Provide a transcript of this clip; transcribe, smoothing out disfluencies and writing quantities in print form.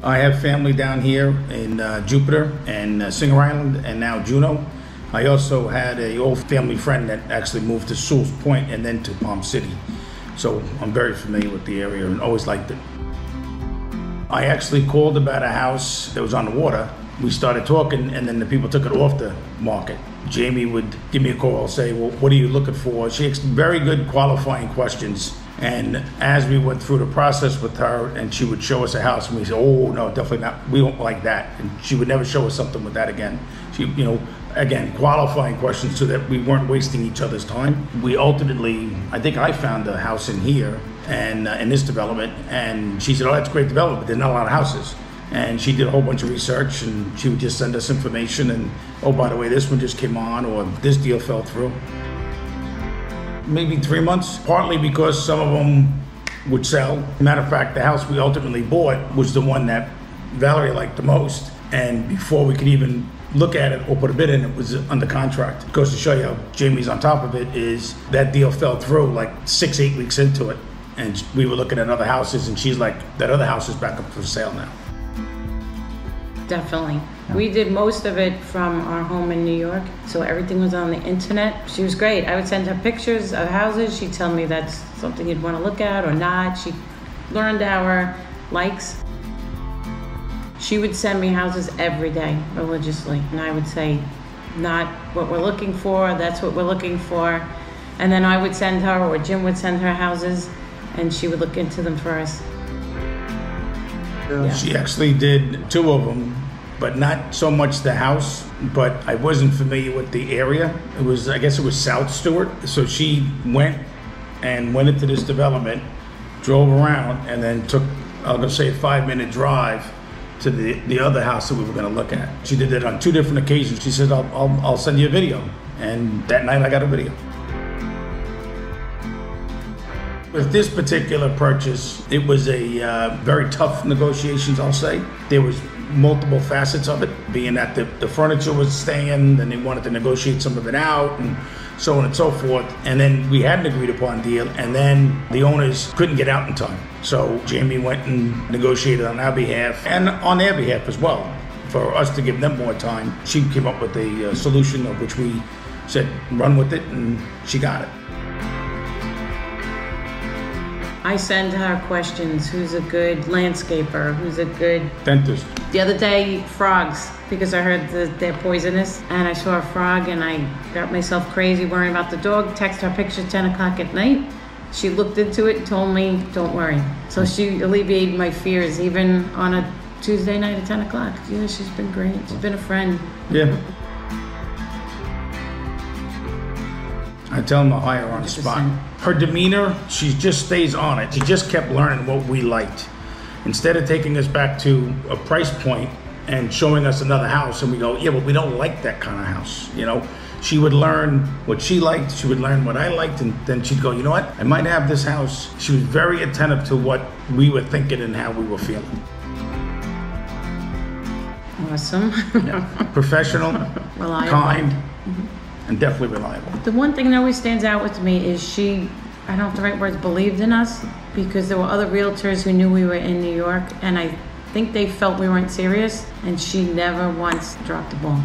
I have family down here in Jupiter and Singer Island and now Juneau. I also had an old family friend that actually moved to Sewell's Point and then to Palm City. So I'm very familiar with the area and always liked it. I actually called about a house that was on the water. We started talking and then the people took it off the market. Jamie would give me a call, say, well, what are you looking for? She asked very good qualifying questions. And as we went through the process with her and she would show us a house and we said, oh, no, definitely not. We don't like that. And she would never show us something with that again. She, again, qualifying questions so that we weren't wasting each other's time. We ultimately, I think I found a house in here and in this development. And she said, oh, that's a great development, but there's not a lot of houses. And she did a whole bunch of research and she would just send us information and, oh, by the way, this one just came on or this deal fell through. Maybe 3 months, partly because some of them would sell. Matter of fact, the house we ultimately bought was the one that Valerie liked the most. And before we could even look at it or put a bid in, it was under contract. It goes to show you how Jamie's on top of it is that deal fell through like 6-8 weeks into it. And we were looking at other houses and she's like, that other house is back up for sale now. Definitely. We did most of it from our home in New York, so everything was on the internet. She was great. I would send her pictures of houses. She'd tell me that's something you'd want to look at or not. She learned our likes. She would send me houses every day religiously, and I would say, not what we're looking for, that's what we're looking for. And then I would send her, or Jim would send her houses, and she would look into them for us. Yeah. She actually did 2 of them, but not so much the house, but I wasn't familiar with the area. It was, I guess it was South Stewart. So she went into this development, drove around, and then took, I'm gonna say, a 5-minute drive to the other house that we were gonna look at. She did it on 2 different occasions. She said, I'll send you a video. And that night I got a video. With this particular purchase, it was a very tough negotiations, I'll say. There was multiple facets of it, being that the furniture was staying, then they wanted to negotiate some of it out, and so on and so forth. And then we had an agreed upon deal, and then the owners couldn't get out in time. So Jamie went and negotiated on our behalf, and on their behalf as well, for us to give them more time. She came up with a solution of which we said, run with it, and she got it. I send her questions. Who's a good landscaper? Who's a good dentist? The other day, frogs, because I heard that they're poisonous. And I saw a frog and I got myself crazy worrying about the dog. Text her picture 10 o'clock at night. She looked into it and told me, don't worry. So she alleviated my fears even on a Tuesday night at 10 o'clock. Yeah, she's been great. She's been a friend. Yeah. I tell them to hire her on the spot. Her demeanor, she just stays on it. She just kept learning what we liked. Instead of taking us back to a price point and showing us another house and we go, yeah, but we don't like that kind of house, She would learn what she liked, she would learn what I liked, and then she'd go, you know what, I might have this house. She was very attentive to what we were thinking and how we were feeling. Awesome. Yeah. Professional, reliable. kind. And definitely reliable. The one thing that always stands out with me is she, I don't know if the right words, believed in us, because there were other realtors who knew we were in New York, and I think they felt we weren't serious, and she never once dropped the ball.